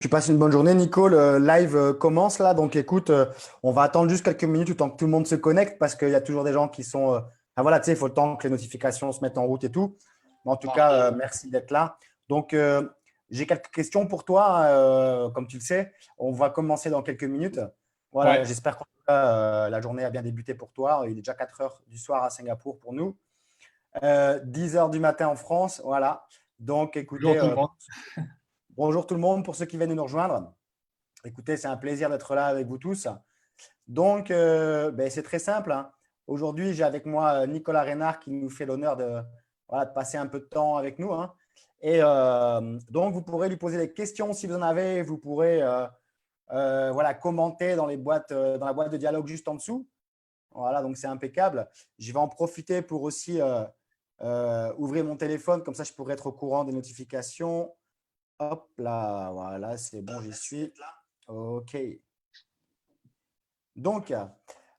Tu passes une bonne journée, Nico. Le live commence là. Donc, écoute, on va attendre juste quelques minutes le temps que tout le monde se connecte parce qu'il y a toujours des gens qui sont. Voilà, tu sais, il faut le temps que les notifications se mettent en route et tout. Mais en tout cas, merci d'être là. Donc, j'ai quelques questions pour toi. Comme tu le sais, on va commencer dans quelques minutes. Voilà, Ouais, j'espère que la journée a bien débuté pour toi. Il est déjà 4 heures du soir à Singapour pour nous. 10 heures du matin en France. Voilà. Donc, bonjour écoutez, tout le monde. bonjour tout le monde pour ceux qui viennent de nous rejoindre. Écoutez, c'est un plaisir d'être là avec vous tous. Donc, c'est très simple, hein. Aujourd'hui, j'ai avec moi Nicolas Reynard qui nous fait l'honneur voilà, de passer un peu de temps avec nous, hein. Et donc, vous pourrez lui poser des questions si vous en avez. Vous pourrez voilà, commenter dans la boîte de dialogue juste en dessous. Voilà, donc c'est impeccable. Je vais en profiter pour aussi ouvrir mon téléphone. Comme ça, je pourrai être au courant des notifications. Hop là, voilà, c'est bon, j'y suis. OK. Donc,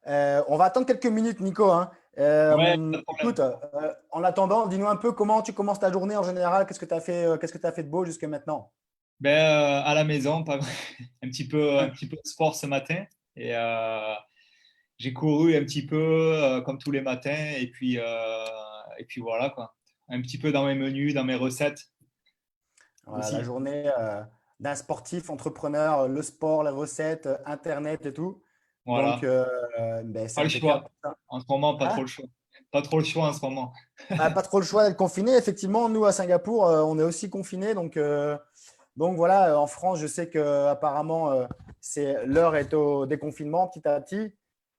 on va attendre quelques minutes, Nico, hein. Ouais, pas de problème. Écoute, en attendant, dis-nous un peu comment tu commences ta journée en général. Qu'est-ce que tu as fait, qu'est-ce que tu as fait de beau jusque maintenant? À la maison, pas... un petit peu de sport ce matin et j'ai couru un petit peu comme tous les matins et puis voilà quoi. Un petit peu dans mes menus, dans mes recettes Voilà, la aussi. journée d'un sportif, entrepreneur, le sport, les recettes, Internet et tout. Donc, Voilà, c'est pas le impeccable. choix. En ce moment, pas trop Hein? le choix. Pas trop le choix en ce moment. Pas trop le choix d'être confiné. Effectivement, nous, à Singapour, on est aussi confinés. Donc voilà, en France, je sais que apparemment, l'heure est au déconfinement petit à petit,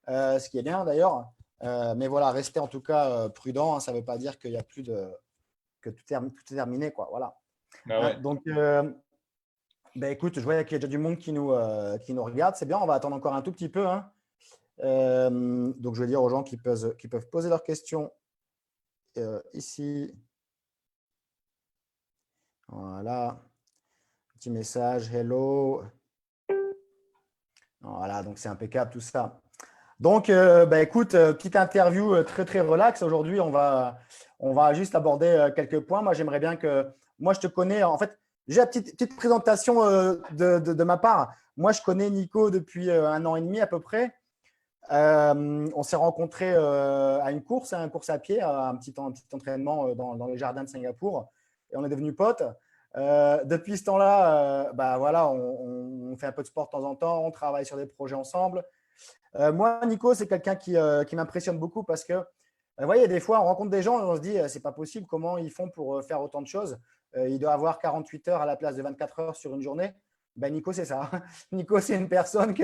ce qui est bien d'ailleurs. Mais voilà, restez en tout cas prudent, hein. Ça ne veut pas dire qu'il y a plus de que tout est terminé, quoi. Voilà. Bah Hein, ouais. donc, écoute, je vois qu'il y a déjà du monde qui nous regarde. C'est bien, on va attendre encore un tout petit peu, hein. Donc, je vais dire aux gens qui peuvent poser leurs questions ici. Voilà, petit message, hello. Voilà, donc c'est impeccable tout ça. Donc, écoute, petite interview très, très relax. Aujourd'hui, on va juste aborder quelques points. Moi, j'aimerais bien que… Moi, je te connais. En fait, j'ai la petite présentation de ma part. Moi, je connais Nico depuis 1 an et demi à peu près. On s'est rencontrés à une course, hein, une course à pied, un petit entraînement dans les jardins de Singapour. Et on est devenus potes. Depuis ce temps-là, voilà, on fait un peu de sport de temps en temps. On travaille sur des projets ensemble. Moi, Nico, c'est quelqu'un qui m'impressionne beaucoup parce que, vous voyez, des fois, on rencontre des gens et on se dit, c'est pas possible, comment ils font pour faire autant de choses. Il doit avoir 48 heures à la place de 24 heures sur une journée. Nico, c'est ça. Nico, c'est une personne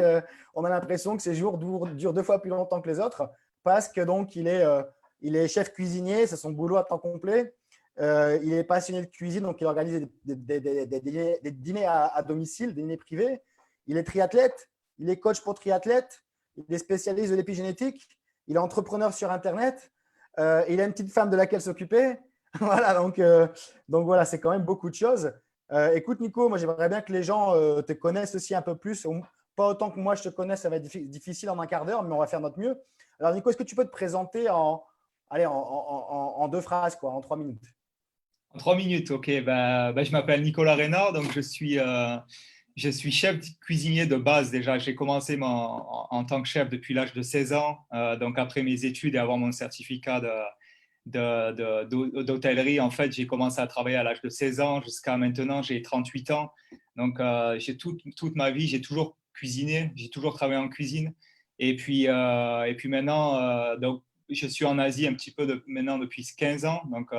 on a l'impression que ses jours durent 2 fois plus longtemps que les autres parce que donc il est chef cuisinier, c'est son boulot à temps complet. Il est passionné de cuisine, donc il organise des dîners à domicile, des dîners privés. Il est triathlète, il est coach pour triathlète. Il est spécialiste de l'épigénétique. Il est entrepreneur sur Internet. Il a une petite femme de laquelle s'occuper. Voilà, donc voilà, c'est quand même beaucoup de choses. Écoute, Nico, moi, j'aimerais bien que les gens te connaissent aussi un peu plus. Pas autant que moi, je te connais, ça va être difficile en un quart d'heure, mais on va faire notre mieux. Alors, Nico, est-ce que tu peux te présenter allez, en 2 phrases, quoi, en 3 minutes? En 3 minutes, ok. Je m'appelle Nicolas Reynard, donc je suis chef cuisinier de base déjà. J'ai commencé en tant que chef depuis l'âge de 16 ans. Donc après mes études et avoir mon certificat d'hôtellerie, en fait, j'ai commencé à travailler à l'âge de 16 ans jusqu'à maintenant, j'ai 38 ans. Donc j'ai toute ma vie, j'ai toujours cuisiné, j'ai toujours travaillé en cuisine. Et puis maintenant, donc, je suis en Asie un petit peu maintenant depuis 15 ans. Donc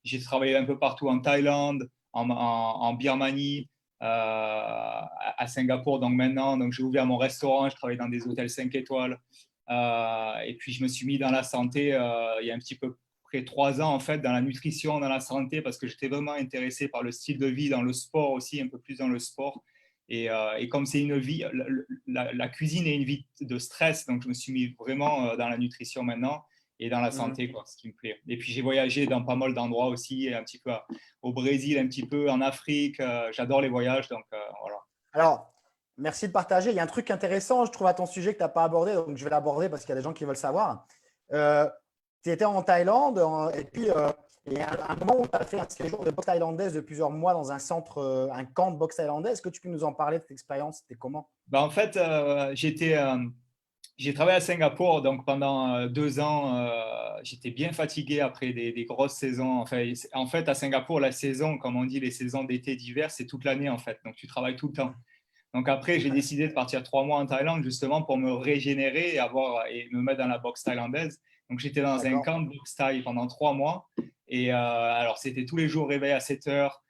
j'ai travaillé un peu partout en Thaïlande, en Birmanie, à Singapour. Donc maintenant, j'ai ouvert mon restaurant, je travaille dans des hôtels 5 étoiles. Et puis je me suis mis dans la santé il y a un petit peu près 3 ans en fait, dans la nutrition, dans la santé, parce que j'étais vraiment intéressé par le style de vie, dans le sport aussi, un peu plus dans le sport. Et comme c'est une vie, la cuisine est une vie de stress, donc je me suis mis vraiment dans la nutrition maintenant et dans la Mhm. santé, quoi, ce qui me plaît. Et puis j'ai voyagé dans pas mal d'endroits aussi, un petit peu au Brésil, un petit peu en Afrique. J'adore les voyages, donc voilà. Alors, merci de partager. Il y a un truc intéressant, je trouve, à ton sujet que tu n'as pas abordé, donc je vais l'aborder parce qu'il y a des gens qui veulent savoir. Tu étais en Thaïlande et puis Et à un moment où tu as fait un séjour de boxe thaïlandaise de plusieurs mois dans un centre, un camp de boxe thaïlandaise, est-ce que tu peux nous en parler de cette expérience? C'était comment? Bah, en fait, j'ai travaillé à Singapour, donc pendant 2 ans, j'étais bien fatigué après des grosses saisons. En fait, à Singapour, la saison, comme on dit, les saisons d'été, d'hiver, c'est toute l'année en fait. Donc, tu travailles tout le temps. Donc après, j'ai décidé de partir 3 mois en Thaïlande justement pour me régénérer et me mettre dans la boxe thaïlandaise. Donc j'étais dans un D'accord. camp de boxe thaï pendant 3 mois. Et alors c'était tous les jours réveil à 7 heures,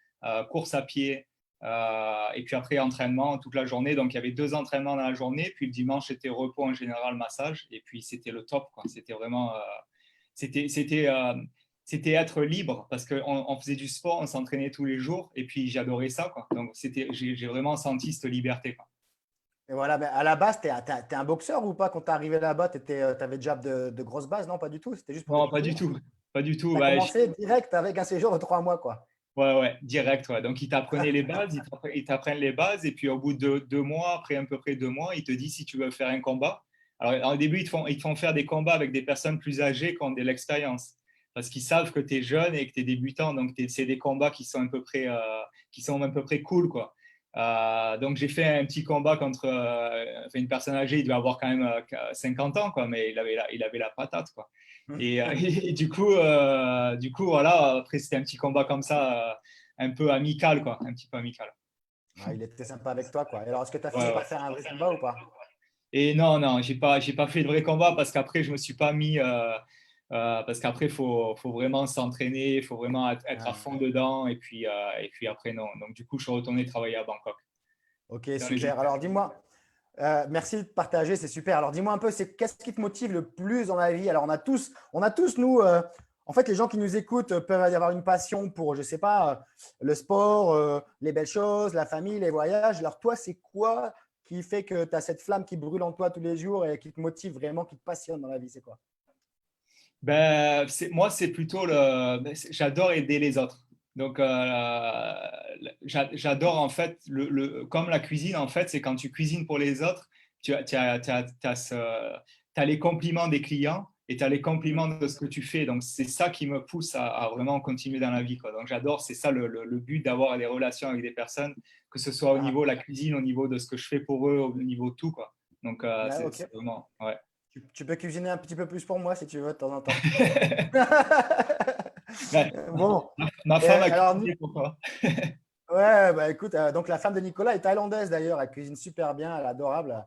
course à pied, et puis après entraînement toute la journée. Donc il y avait 2 entraînements dans la journée. Puis le dimanche, c'était repos en général, massage. Et puis c'était le top, quoi. C'était vraiment, c'était, c'était, c'était être libre parce qu'on faisait du sport, on s'entraînait tous les jours et puis j'adorais ça, quoi. Donc j'ai vraiment senti cette liberté, quoi. Et voilà, à la base, tu es un boxeur ou pas? Quand tu es arrivé là-bas, tu avais déjà de grosses bases? Non, pas du tout. C'était juste pour Non, pas du découvrir. tout, pas du tout. Tu as commencé direct avec un séjour de 3 mois, quoi. Ouais, ouais, direct, ouais. Donc ils t'apprenaient les bases, ils t'apprennent les bases et puis au bout de 2 mois, après à peu près 2 mois, ils te disent si tu veux faire un combat. Alors au début, ils te font faire des combats avec des personnes plus âgées qui ont de l'expérience parce qu'ils savent que tu es jeune et que tu es débutant. Donc c'est des combats qui sont à peu près cool, quoi. Donc j'ai fait un petit combat contre une personne âgée, il devait avoir quand même 50 ans, quoi, mais il avait la patate, quoi. Et, et du coup, voilà, après c'était un petit combat comme ça, un peu amical, quoi, un petit peu amical. Ah, il était sympa avec toi, quoi. Et alors, est-ce que tu as Ouais, fini ouais. par faire un vrai combat ou pas? Et non, non, j'ai pas fait de vrai combat parce qu'après, je me suis pas mis. Parce qu'après, faut vraiment s'entraîner, il faut vraiment être à Ah, fond dedans. Et puis après, non. Donc, du coup, je suis retourné travailler à Bangkok. ok, Dans les super. Alors, dis-moi, merci de partager, c'est super. Alors, dis-moi un peu, qu'est-ce qui te motive le plus dans la vie? Alors, on a tous nous, en fait, les gens qui nous écoutent peuvent avoir une passion pour, je sais pas, le sport, les belles choses, la famille, les voyages. Alors, toi, c'est quoi qui fait que tu as cette flamme qui brûle en toi tous les jours et qui te motive vraiment, qui te passionne dans la vie? C'est quoi? Ben, moi, c'est plutôt j'adore aider les autres. Donc, j'adore en fait, comme la cuisine, en fait, c'est quand tu cuisines pour les autres, t'as les compliments des clients et tu as les compliments de ce que tu fais. Donc, c'est ça qui me pousse à vraiment continuer dans la vie, quoi. Donc, j'adore, c'est ça le but d'avoir des relations avec des personnes, que ce soit au Ah, niveau de la cuisine, au niveau de ce que je fais pour eux, au niveau de tout, quoi. Donc, ouais, c'est ok. vraiment, ouais. Tu peux cuisiner un petit peu plus pour moi si tu veux de temps en temps. Ouais. Bon, Ma et femme a alors, cuisiné pour toi. ouais, bah écoute, donc la femme de Nicolas est thaïlandaise d'ailleurs, elle cuisine super bien, elle est adorable.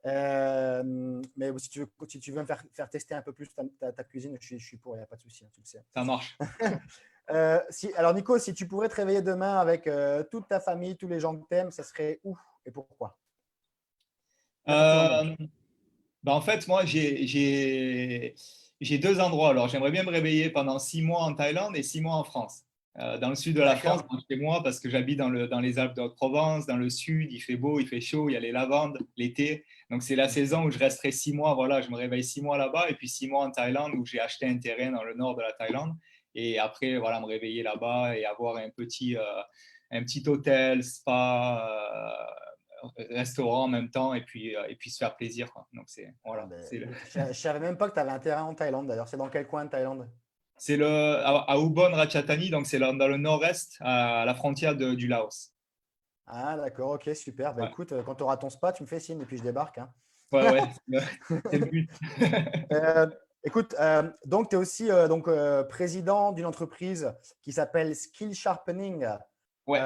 Mais si tu veux me faire tester un peu plus ta cuisine, je suis pour, il n'y a pas de souci, hein, tu le sais. Ça marche. Alors Nico, si tu pourrais te réveiller demain avec toute ta famille, tous les gens que tu aimes, ça serait où et pourquoi? N'importe quel endroit. Euh, en fait, moi, j'ai 2 endroits. Alors, j'aimerais bien me réveiller pendant 6 mois en Thaïlande et 6 mois en France. Dans le sud de la France, D'accord. chez moi, parce que j'habite dans les Alpes de Haute-Provence, dans le sud, il fait beau, il fait chaud, il y a les lavandes l'été. Donc, c'est la saison où je resterai 6 mois. Voilà, je me réveille 6 mois là-bas et puis 6 mois en Thaïlande où j'ai acheté un terrain dans le nord de la Thaïlande. Et après, voilà, me réveiller là-bas et avoir un petit hôtel, spa, restaurant en même temps et puis se faire plaisir, quoi. Donc, Ah, voilà, ben, écoute, je ne savais même pas que tu avais un terrain en Thaïlande d'ailleurs. C'est dans quel coin de Thaïlande? c'est à Ubon Ratchathani, donc c'est dans le nord-est, à la frontière du Laos. Ah, d'accord, ok, super. Bah, Ouais, écoute, quand tu auras ton spa, tu me fais signe et puis je débarque, hein. ouais, ouais, c'est le but. Euh, écoute, donc tu es aussi président d'une entreprise qui s'appelle Skill Sharpening. Ouais.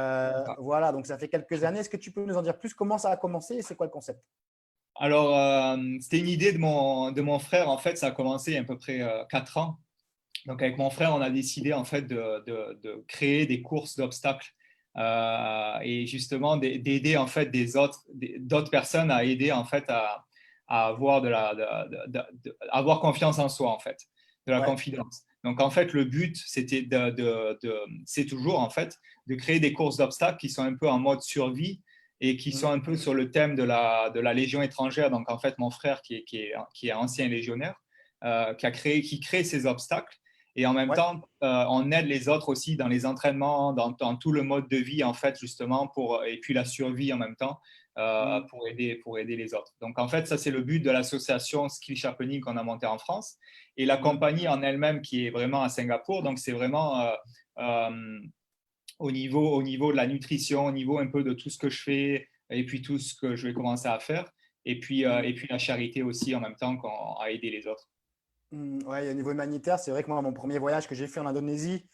Voilà, donc ça fait quelques années. Est-ce que tu peux nous en dire plus? Comment ça a commencé et c'est quoi le concept? Alors, c'était une idée de mon frère. En fait, ça a commencé il y a à peu près 4 ans. Donc, avec mon frère, on a décidé en fait de créer des courses d'obstacles et justement d'aider en fait d'autres personnes à aider en fait à avoir avoir confiance en soi en fait, de la Ouais. confidence. Donc, en fait, le but, c'est toujours en fait de créer des courses d'obstacles qui sont un peu en mode survie et qui sont Mhm. un peu sur le thème de la Légion étrangère. Donc, en fait, mon frère qui est ancien légionnaire, qui crée ces obstacles Et en même Ouais. temps, on aide les autres aussi dans les entraînements, dans tout le mode de vie, en fait, justement, et puis la survie en même temps, Mm. pour aider les autres. Donc, en fait, ça, c'est le but de l'association Skill Sharpening qu'on a montée en France. Et la Mm. compagnie en elle-même qui est vraiment à Singapour, donc c'est vraiment euh, au niveau de la nutrition, au niveau un peu de tout ce que je fais et puis tout ce que je vais commencer à faire. Mm. Et puis la charité aussi en même temps à aider les autres. Ouais, au niveau humanitaire, c'est vrai que moi, mon premier voyage que j'ai fait en Indonésie,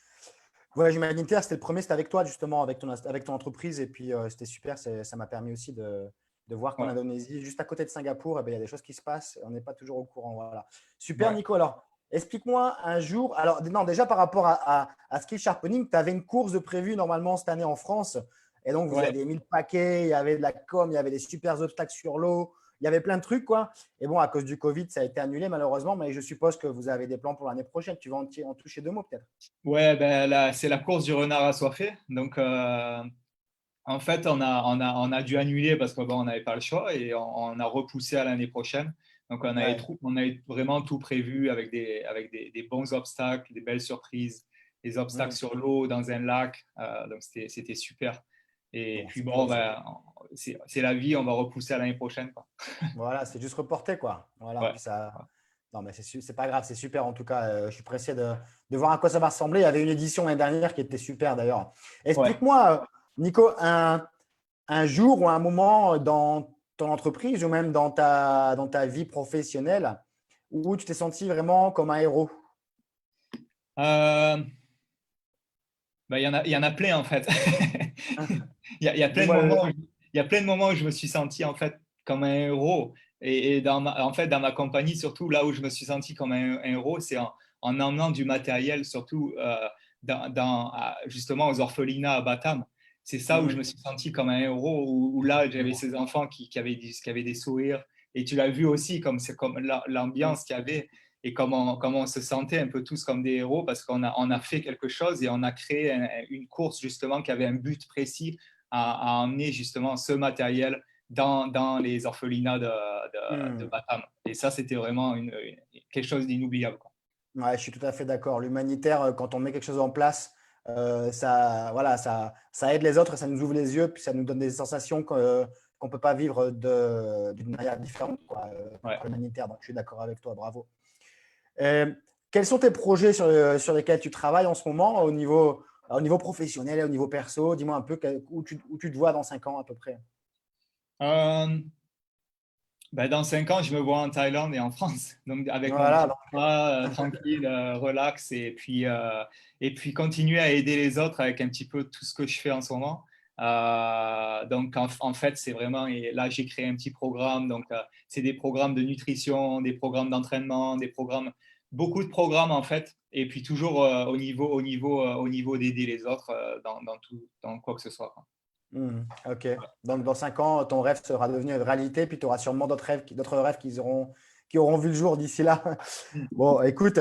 voyage humanitaire, c'était le premier, c'était avec toi, justement, avec ton entreprise. Et puis, c'était super. Ça m'a permis aussi de voir qu'en Ouais, Indonésie, juste à côté de Singapour, eh ben, il y a des choses qui se passent. On n'est pas toujours au courant. Voilà. Super, ouais. Nico. Alors, explique-moi un jour. Alors, non, déjà par rapport à Skill Sharpening, tu avais une course de prévue normalement cette année en France. Et donc, vous Ouais. aviez mis le paquet. Il y avait de la com, il y avait des super obstacles sur l'eau. Il y avait plein de trucs, quoi. Et bon, à cause du Covid, ça a été annulé malheureusement. Mais je suppose que vous avez des plans pour l'année prochaine. Tu vas en toucher deux mots, peut-être. Ouais, ben là, c'est la course du renard assoiffé. Donc, en fait, on a dû annuler parce qu'on bon, n'avait pas le choix et on a repoussé à l'année prochaine. Donc, Ouais. on avait vraiment tout prévu avec des bons obstacles, des belles surprises, des obstacles Mm. sur l'eau, dans un lac. Donc, c'était super. Et Bon, puis, c'est bon, cool ça. ben, c'est la vie, on va repousser à l'année prochaine, quoi. Voilà, c'est juste reporté, quoi. Voilà, Ouais, puis ça. Non, mais c'est pas grave, c'est super en tout cas. Je suis pressé de voir à quoi ça va ressembler. Il y avait une édition l'année dernière qui était super d'ailleurs. ouais. Explique-moi, Nico, un jour ou un moment dans ton entreprise ou même dans ta vie professionnelle où tu t'es senti vraiment comme un héros. Euh, ben, il y en a plein, en fait. Il y a plein de Dis-moi moments, il y a plein de moments où je me suis senti en fait comme un héros. Et en fait, dans ma compagnie, surtout là où je me suis senti comme un héros, c'est en emmenant du matériel, surtout justement aux orphelinats à Batam. C'est ça où je me Hmm. suis senti comme un héros, où là, j'avais ces enfants qui avaient des sourires. Et tu l'as vu aussi, comme c'est comme Hmm. l'ambiance qu'il y avait et comment on se sentait un peu tous comme des héros parce on a fait quelque chose et on a créé une course justement qui avait un but précis à emmener justement ce matériel dans les orphelinats de Hmm. Batam. Et ça, c'était vraiment quelque chose d'inoubliable, quoi. Ouais, je suis tout à fait d'accord. L'humanitaire, quand on met quelque chose en place, ça, voilà, ça aide les autres, ça nous ouvre les yeux, puis ça nous donne des sensations qu'on ne peut pas vivre d'une manière différente, quoi, Ouais. par l'humanitaire. Donc, je suis d'accord avec toi, bravo. Euh, Quels sont tes projets sur lesquels tu travailles en ce moment au niveau professionnel et au niveau perso? Dis-moi un peu où tu te vois dans 5 ans à peu près. Euh, Ben, dans 5 ans, je me vois en Thaïlande et en France, donc avec mon Voilà, petit donc, pas tranquille, relax, et puis continuer à aider les autres avec un petit peu tout ce que je fais en ce moment. Donc en fait, c'est vraiment, et là j'ai créé un petit programme, donc c'est des programmes de nutrition, des programmes d'entraînement, des programmes, beaucoup de programmes en fait, et puis toujours au niveau d'aider les autres dans tout, dans quoi que ce soit, quoi. ok. Donc, dans 5 ans, ton rêve sera devenu une réalité, puis tu auras sûrement d'autres rêves qui auront vu le jour d'ici là. Mm. Bon, écoute,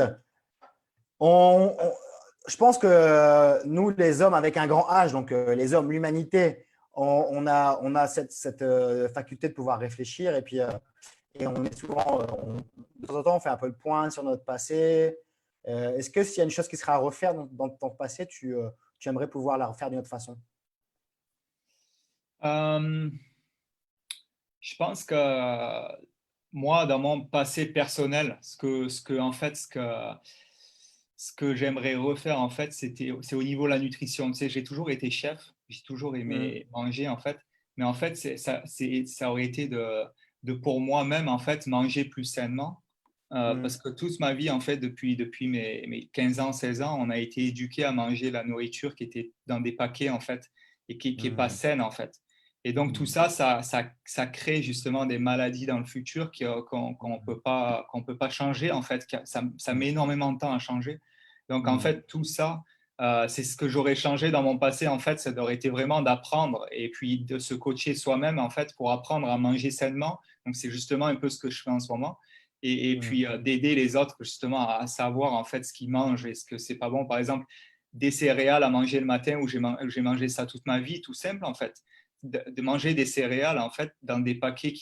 je pense que nous, les hommes avec un grand H, donc les hommes, l'humanité, on a cette faculté de pouvoir réfléchir et on est souvent, de temps en temps, on fait un peu le point sur notre passé. Est-ce que s'il y a une chose qui sera à refaire dans ton passé, tu aimerais pouvoir la refaire d'une autre façon? Euh, Je pense que moi, dans mon passé personnel, en fait, ce que j'aimerais refaire, en fait, c'est au niveau de la nutrition. Tu sais, j'ai toujours été chef, j'ai toujours Hmm. aimé manger, en fait. Mais en fait, ça aurait été de pour moi-même, en fait, manger plus sainement. Hmm. Parce que toute ma vie, en fait, depuis mes 15 ans, 16 ans, on a été éduqué à manger la nourriture qui était dans des paquets, en fait, et qui n'est pas Hmm. saine, en fait. Et donc, tout Hmm. ça, ça crée justement des maladies dans le futur qu'on peut pas changer, en fait. Ça Hmm. met énormément de temps à changer. Donc, en Hmm. fait, tout ça, c'est ce que j'aurais changé dans mon passé, en fait, ça aurait été vraiment d'apprendre et puis de se coacher soi-même, en fait, pour apprendre à manger sainement. Donc, c'est justement un peu ce que je fais en ce moment. Et Hmm. puis, d'aider les autres, justement, à savoir, en fait, ce qu'ils mangent et ce que c'est pas bon. Par exemple, des céréales à manger le matin où j'ai mangé ça toute ma vie, tout simple, en fait de manger des céréales en fait dans des paquets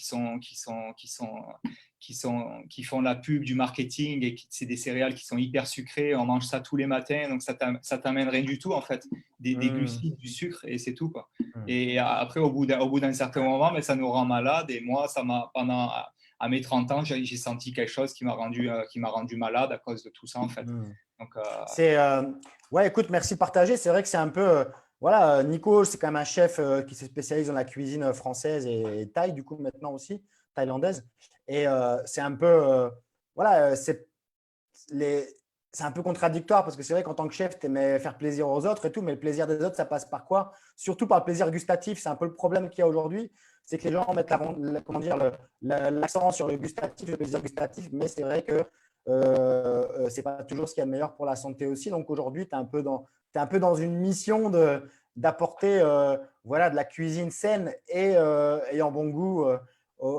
qui font la pub, du marketing, et c'est des céréales qui sont hyper sucrées. On mange ça tous les matins, donc ça t'amène rien du tout, en fait. Des glucides, du sucre, et c'est tout, quoi. Et après, au bout d'un certain moment, mais ça nous rend malade. Et moi, pendant à mes 30 ans, j'ai senti quelque chose qui m'a rendu malade à cause de tout ça, en fait. Donc, ouais, écoute, merci de partager. C'est vrai que c'est un peu, voilà, Nico, c'est quand même un chef qui se spécialise dans la cuisine française et thaï, du coup, maintenant aussi, thaïlandaise. Et c'est un peu, voilà, c'est un peu contradictoire parce que c'est vrai qu'en tant que chef, tu aimais faire plaisir aux autres et tout, mais le plaisir des autres, ça passe par quoi? Surtout par le plaisir gustatif. C'est un peu le problème qu'il y a aujourd'hui. C'est que les gens mettent comment dire, l'accent sur le gustatif, le plaisir gustatif, mais c'est vrai que ce n'est pas toujours ce qu'il y a de meilleur pour la santé aussi. Donc aujourd'hui, tu es un peu dans une mission d'apporter voilà, de la cuisine saine et en bon goût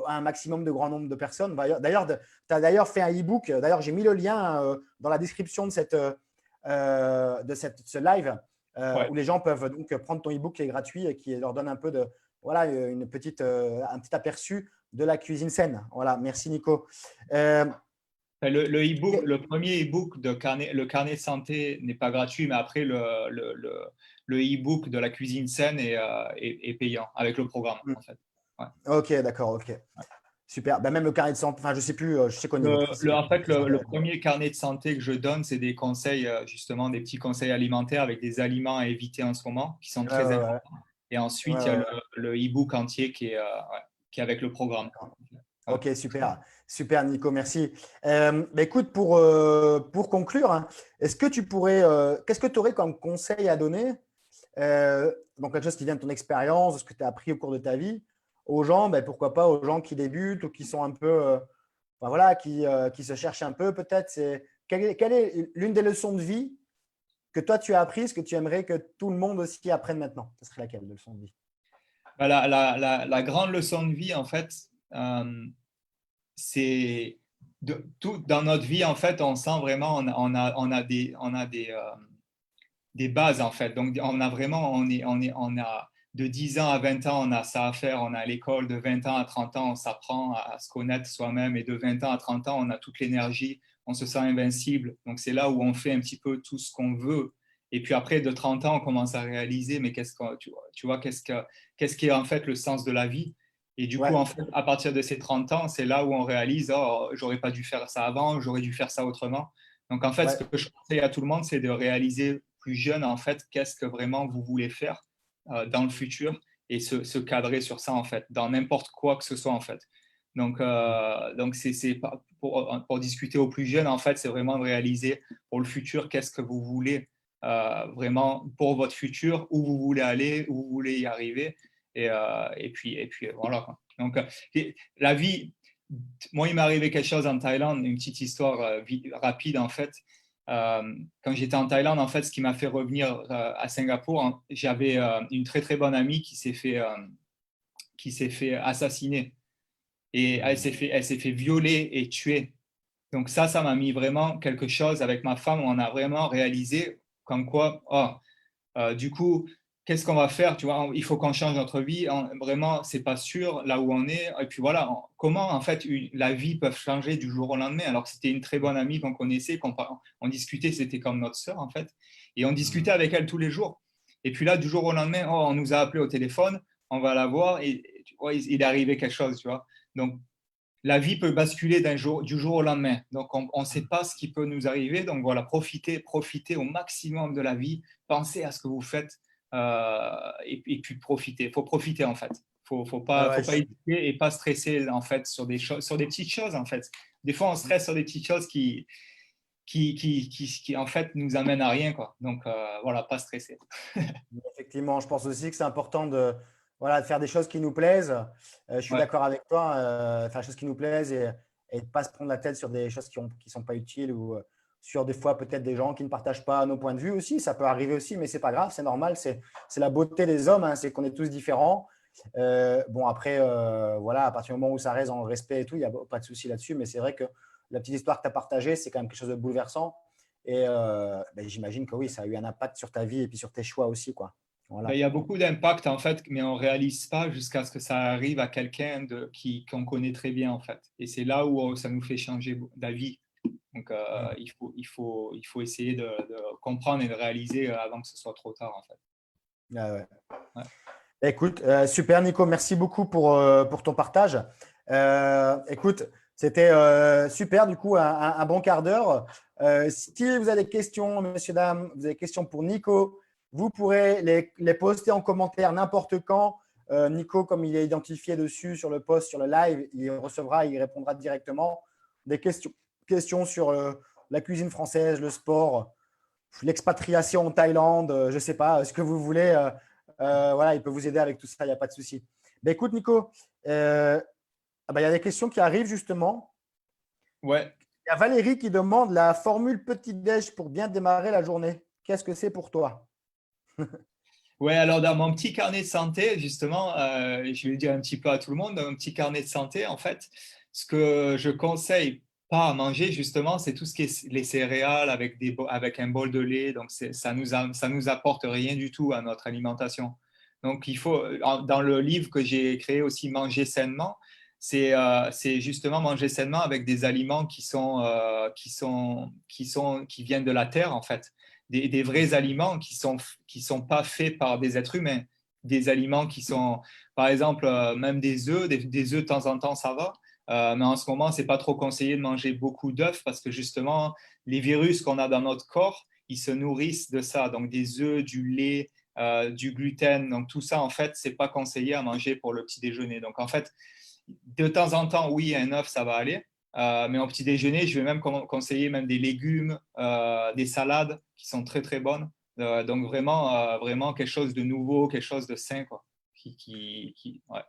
à un maximum de grand nombre de personnes. D'ailleurs, tu as d'ailleurs fait un e-book. D'ailleurs, j'ai mis le lien dans la description de ce live ouais. où les gens peuvent donc prendre ton e-book qui est gratuit et qui leur donne un peu de, voilà, un petit aperçu de la cuisine saine. Voilà, merci Nico. Le e-book, le premier e-book le carnet de santé n'est pas gratuit, mais après le e-book de la cuisine saine est payant avec le programme, en fait. Ouais. Ok, d'accord, ok. Super. Ben, même le carnet de santé, enfin, je sais plus, je sais qu'au niveau prix, En fait, le premier carnet de santé que je donne, c'est des conseils, justement, des petits conseils alimentaires avec des aliments à éviter en ce moment qui sont très importants. Et ensuite, il y a le e-book entier qui est avec le programme. Ok, super. Super, Nico, merci. Écoute, pour conclure, hein, est-ce que tu pourrais, qu'est-ce que tu aurais comme conseil à donner, donc quelque chose qui vient de ton expérience, de ce que tu as appris au cours de ta vie, aux gens, pourquoi pas aux gens qui débutent ou qui sont un peu, enfin, voilà, qui se cherchent un peu peut-être. Quelle est l'une des leçons de vie que toi tu as apprises, que tu aimerais que tout le monde aussi apprenne maintenant? Ce serait laquelle, leçon de vie? La grande leçon de vie, en fait, c'est tout dans notre vie, en fait, on sent vraiment, on a des bases, en fait. Donc, on a vraiment, on a de 10 ans à 20 ans, on a ça à faire. On a l'école de 20 ans à 30 ans, on s'apprend à se connaître soi-même. Et de 20 ans à 30 ans, on a toute l'énergie, on se sent invincible. Donc, c'est là où on fait un petit peu tout ce qu'on veut. Et puis après, de 30 ans, on commence à réaliser, mais tu vois, qu'est-ce qui est en fait le sens de la vie? Et du coup, Ouais, en fait, à partir de ces 30 ans, c'est là où on réalise, oh, j'aurais pas dû faire ça avant, j'aurais dû faire ça autrement. Donc, en fait, ce ouais, que je conseille à tout le monde, c'est de réaliser plus jeune, en fait, qu'est-ce que vraiment vous voulez faire dans le futur et se cadrer sur ça, en fait, dans n'importe quoi que ce soit, en fait. Donc c'est pour discuter aux plus jeunes, en fait, c'est vraiment de réaliser pour le futur, qu'est-ce que vous voulez vraiment pour votre futur, où vous voulez aller, où vous voulez y arriver. Et puis voilà, quoi. Donc, la vie, moi, il m'est arrivé quelque chose en Thaïlande, une petite histoire rapide, en fait. Quand j'étais en Thaïlande, en fait, ce qui m'a fait revenir à Singapour, hein, j'avais une très très bonne amie qui s'est fait assassiner et elle s'est fait violer et tuer. Donc ça m'a mis vraiment quelque chose avec ma femme. On a vraiment réalisé comme quoi, du coup, qu'est-ce qu'on va faire? Tu vois, il faut qu'on change notre vie. Vraiment, c'est pas sûr là où on est. Et puis voilà, comment en fait la vie peut changer du jour au lendemain. Alors que c'était une très bonne amie qu'on connaissait, on discutait, c'était comme notre sœur en fait, et on discutait avec elle tous les jours. Et puis là, du jour au lendemain, on nous a appelé au téléphone, on va la voir et tu vois, il est arrivé quelque chose, tu vois. Donc la vie peut basculer du jour au lendemain. Donc, on ne sait pas ce qui peut nous arriver. Donc, voilà, profitez au maximum de la vie. Pensez à ce que vous faites et puis profitez. Il faut profiter, en fait. Faut pas hésiter et pas stresser, en fait, sur des petites choses, en fait. Des fois, on stresse sur des petites choses qui en fait, nous amènent à rien, quoi. Donc, voilà, pas stresser. effectivement, je pense aussi que c'est important voilà, de faire des choses qui nous plaisent. Je suis Ouais. d'accord avec toi, faire des choses qui nous plaisent et de ne pas se prendre la tête sur des choses qui ne sont pas utiles ou sur des fois peut-être des gens qui ne partagent pas nos points de vue aussi. Ça peut arriver aussi, mais ce n'est pas grave, c'est normal. C'est la beauté des hommes, hein, c'est qu'on est tous différents. Bon, après, voilà, à partir du moment où ça reste en respect et tout, il n'y a pas de souci là-dessus. Mais c'est vrai que la petite histoire que tu as partagée, c'est quand même quelque chose de bouleversant. Et j'imagine que oui, ça a eu un impact sur ta vie et puis sur tes choix aussi, quoi. Ben, il y a beaucoup d'impact en fait, mais on ne réalise pas jusqu'à ce que ça arrive à quelqu'un qu'on connaît très bien en fait. Et c'est là où ça nous fait changer d'avis. Donc il faut essayer de comprendre et de réaliser avant que ce soit trop tard en fait. Ah ouais. Ouais. Écoute, super Nico, merci beaucoup pour ton partage. Écoute, c'était super du coup, un bon quart d'heure. Si vous avez des questions, messieurs, dames, vous avez des questions pour Nico, vous pourrez les poster en commentaire n'importe quand. Nico, comme il est identifié dessus sur le post, sur le live, il recevra, il répondra directement. Des questions sur la cuisine française, le sport, l'expatriation en Thaïlande, je ne sais pas, ce que vous voulez. Voilà, il peut vous aider avec tout ça, il n'y a pas de souci. Ben, écoute, Nico, il y a des questions qui arrivent justement. Ouais. Il y a Valérie qui demande la formule petit-déj pour bien démarrer la journée. Qu'est-ce que c'est pour toi? Ouais, alors dans mon petit carnet de santé, justement, je vais le dire un petit peu à tout le monde, dans mon petit carnet de santé, en fait, ce que je conseille pas à manger, justement, c'est tout ce qui est les céréales avec un bol de lait. Donc, ça nous apporte rien du tout à notre alimentation. Donc, il faut, dans le livre que j'ai créé aussi, Manger sainement, c'est justement manger sainement avec des aliments qui viennent de la terre, en fait. Des vrais aliments qui sont pas faits par des êtres humains. Des aliments qui sont, par exemple, même des œufs, des œufs de temps en temps, ça va. Mais en ce moment, c'est pas trop conseillé de manger beaucoup d'œufs parce que justement, les virus qu'on a dans notre corps, ils se nourrissent de ça. Donc, des œufs, du lait, du gluten. Donc, tout ça, en fait, c'est pas conseillé à manger pour le petit déjeuner. Donc, en fait, de temps en temps, oui, un œuf, ça va aller. Mais au petit déjeuner, je vais même conseiller même des légumes, des salades qui sont très, très bonnes. Donc, vraiment quelque chose de nouveau, quelque chose de sain, quoi. Ouais.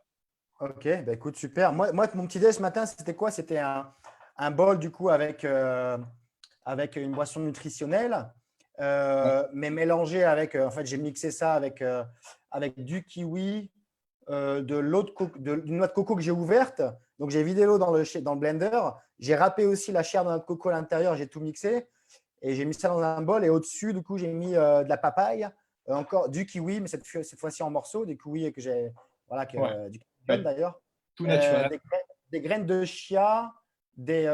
Ok, ben écoute, super. Moi, mon petit déj ce matin, c'était quoi? C'était un bol du coup avec une boisson nutritionnelle, Ouais. mais mélangé avec, en fait, j'ai mixé ça avec du kiwi, d'une noix de coco que j'ai ouverte. Donc, j'ai vidé l'eau dans le blender. J'ai râpé aussi la chair de noix de coco à l'intérieur. J'ai tout mixé et j'ai mis ça dans un bol. Et au-dessus, du coup, j'ai mis de la papaye, encore du kiwi, mais cette fois-ci en morceaux, des kiwis que j'ai, voilà, Ouais. du kiwi jaune Ouais. d'ailleurs, Tout naturel. des graines de chia,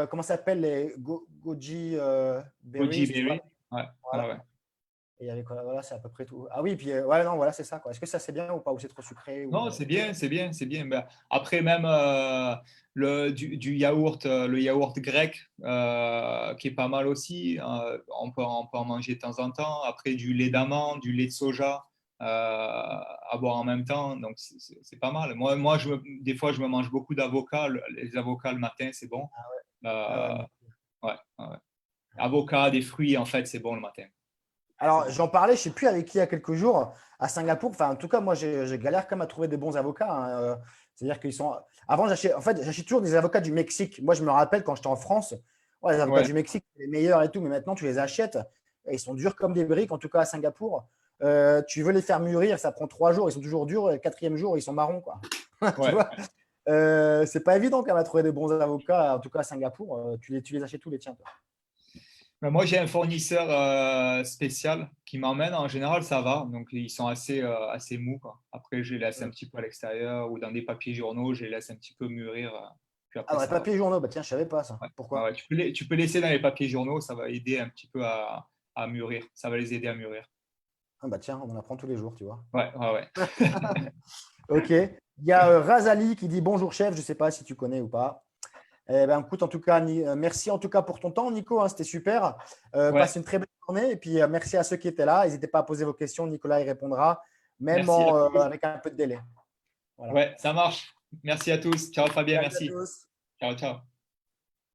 comment ça s'appelle les goji Goji berries, tu vois. berry. Ouais. Voilà. Ouais, ouais. Et il y avait quoi? Voilà, c'est à peu près tout. Ah oui, puis ouais, non, voilà, c'est ça, quoi. Est-ce que ça c'est bien ou pas, ou c'est trop sucré ou, Non, c'est bien, c'est bien, c'est bien. Ben, après, même du yaourt, le yaourt grec, qui est pas mal aussi, on peut en manger de temps en temps. Après, du lait d'amande, du lait de soja, à boire en même temps. Donc, c'est pas mal. Moi des fois, je me mange beaucoup d'avocats. Les avocats le matin, c'est bon. Ah ouais, Euh, moi. ouais, ouais, ouais. Avocats, des fruits, en fait, c'est bon le matin. C'est Alors, bon. j'en parlais, je ne sais plus avec qui il y a quelques jours à Singapour. Enfin, en tout cas, moi, j'ai galère quand même à trouver des bons avocats, hein. C'est-à-dire qu'ils sont. Avant, j'achète toujours des avocats du Mexique. Moi, je me rappelle quand j'étais en France, ouais, les avocats Ouais, du Mexique, c'est les meilleurs et tout. Mais maintenant, tu les achètes et ils sont durs comme des briques, en tout cas à Singapour. Tu veux les faire mûrir, ça prend 3 jours, ils sont toujours durs. Et le quatrième jour, ils sont marrons, quoi. Tu ouais. vois, c'est pas évident quand même à trouver des bons avocats, en tout cas à Singapour. Tu les achètes tous les tiens, toi. Ben, moi, j'ai un fournisseur spécial qui m'emmène. En général, ça va. Donc, ils sont assez mous, quoi. Après, je les laisse un petit peu à l'extérieur ou dans des papiers journaux, je les laisse un petit peu mûrir. Puis Ah, après, dans les ça va. papiers journaux, bah tiens, je savais pas ça. Ouais. Ouais, Pourquoi? ouais. Tu peux laisser dans les papiers journaux, ça va aider un petit peu à mûrir. Ça va les aider à mûrir. Ah bah tiens, on en apprend tous les jours, tu vois. Ouais, ouais, ouais. Ok. Il y a Razali qui dit bonjour chef, je ne sais pas si tu connais ou pas. Eh ben, écoute, en tout cas, merci en tout cas pour ton temps, Nico, hein, c'était super. Ouais, Passe une très belle journée et puis merci à ceux qui étaient là. N'hésitez pas à poser vos questions, Nicolas y répondra, même merci à tous. avec un peu de délai. Voilà. Ouais, ça marche. Merci à tous. Ciao, Fabien, Salut à merci. tous. Ciao, ciao.